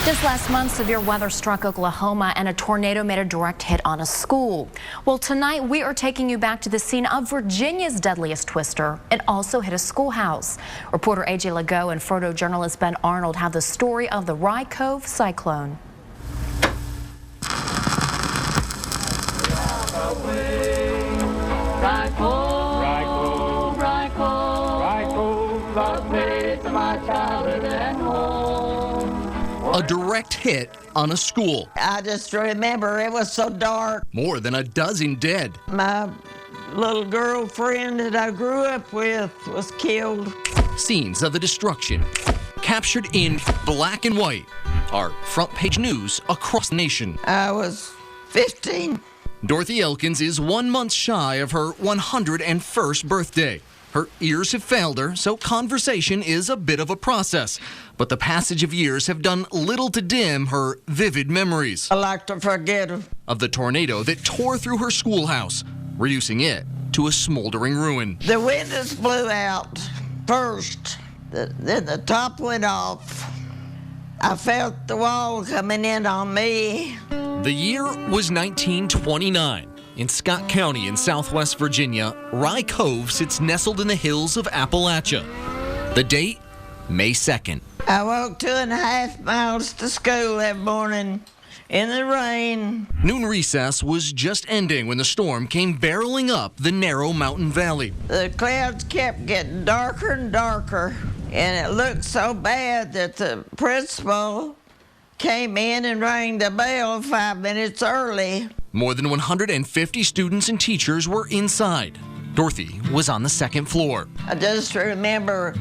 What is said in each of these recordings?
Just last month, severe weather struck Oklahoma and a tornado made a direct hit on a school. Well, tonight we are taking you back to the scene of Virginia's deadliest twister. It also hit a schoolhouse. Reporter AJ Lagoe and photojournalist Ben Arnold have the story of the Rye Cove cyclone. A direct hit on a school. I just remember it was so dark. More than a dozen dead. My little girlfriend that I grew up with was killed. Scenes of the destruction captured in black and white are front page news across the nation. I was 15. Dorothy Elkins is 1 month shy of her 101st birthday. Her ears have failed her, so conversation is a bit of a process. But the passage of years have done little to dim her vivid memories. I like to forget of the tornado that tore through her schoolhouse, reducing it to a smoldering ruin. The windows blew out first, then the top went off. I felt the wall coming in on me. The year was 1929. In Scott County in southwest Virginia, Rye Cove sits nestled in the hills of Appalachia. The date, May 2nd. I walked 2.5 miles to school that morning in the rain. Noon recess was just ending when the storm came barreling up the narrow mountain valley. The clouds kept getting darker and darker, and it looked so bad that the principal came in and rang the bell 5 minutes early. More than 150 students and teachers were inside. Dorothy was on the second floor. I just remember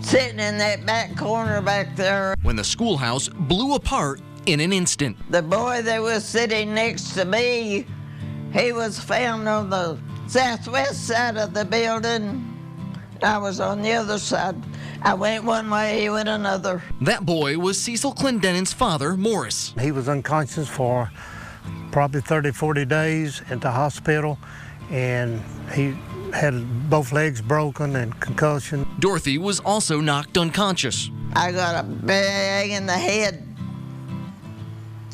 sitting in that back corner back there. When the schoolhouse blew apart in an instant. The boy that was sitting next to me, he was found on the southwest side of the building. I was on the other side. I went one way, he went another. That boy was Cecil Clendenin's father, Morris. He was unconscious for probably 30, 40 days at the hospital, and he had both legs broken and concussion. Dorothy was also knocked unconscious. I got a bang in the head.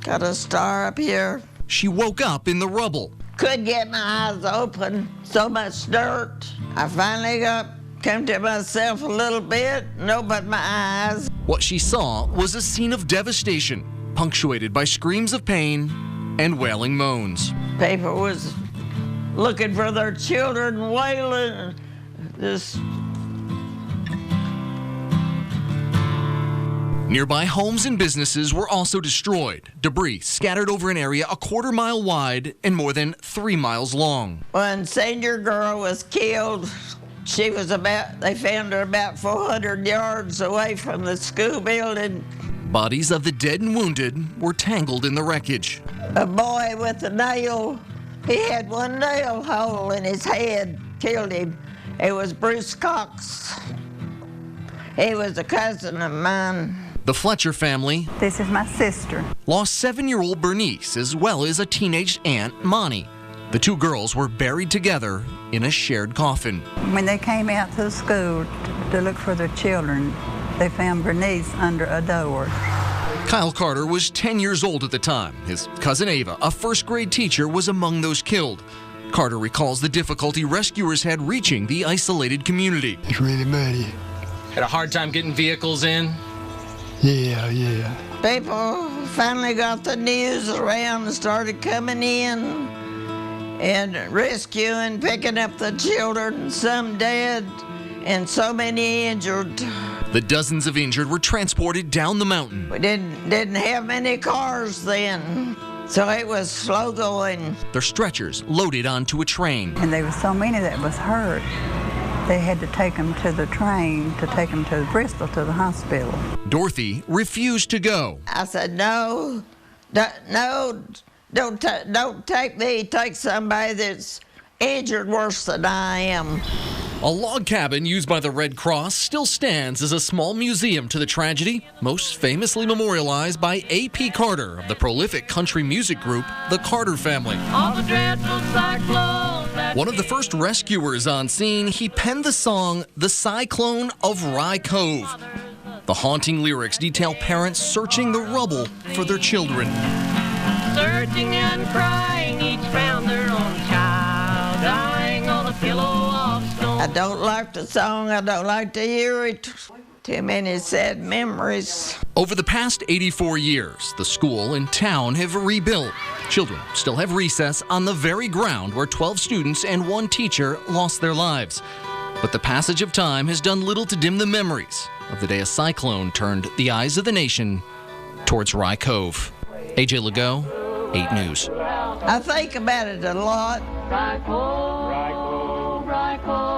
Got a star up here. She woke up in the rubble. Couldn't get my eyes open, so much dirt. I finally came to myself a little bit and opened my eyes. What she saw was a scene of devastation, punctuated by screams of pain and wailing moans. People was looking for their children, wailing. Nearby homes and businesses were also destroyed. Debris scattered over an area a 1/4 mile wide and more than 3 miles long. One senior girl was killed. They found her about 400 yards away from the school building. Bodies of the dead and wounded were tangled in the wreckage. A boy with a nail, he had one nail hole in his head, killed him. It was Bruce Cox. He was a cousin of mine. The Fletcher family, this is my sister, lost 7-year-old Bernice as well as a teenage aunt, Monty. The two girls were buried together in a shared coffin. when they came out to the school to look for their children, they found Bernice under a door. Kyle Carter was 10 years old at the time. His cousin Ava, a first-grade teacher, was among those killed. Carter recalls the difficulty rescuers had reaching the isolated community. It's really muddy. Had a hard time getting vehicles in? Yeah. People finally got the news around and started coming in and rescuing, picking up the children, some dead and so many injured. The dozens of injured were transported down the mountain. We didn't have many cars then, so it was slow going. Their stretchers loaded onto a train. And there were so many that was hurt, they had to take them to the train to take them to Bristol to the hospital. Dorothy refused to go. I said, no, don't take me, take somebody that's injured worse than I am. A log cabin used by the Red Cross still stands as a small museum to the tragedy, most famously memorialized by A.P. Carter of the prolific country music group, the Carter Family. One of the first rescuers on scene, he penned the song, The Cyclone of Rye Cove. The haunting lyrics detail parents searching the rubble for their children. Searching and crying, each found their own child, dying on a pillow of stone. I don't like the song, I don't like to hear it. Too many sad memories. Over the past 84 years, the school and town have rebuilt. Children still have recess on the very ground where 12 students and 1 teacher lost their lives. But the passage of time has done little to dim the memories of the day a cyclone turned the eyes of the nation towards Rye Cove. AJ Lagoe, 8 News. I think about it a lot. Rye Cove, Rye Cove, Rye Cove.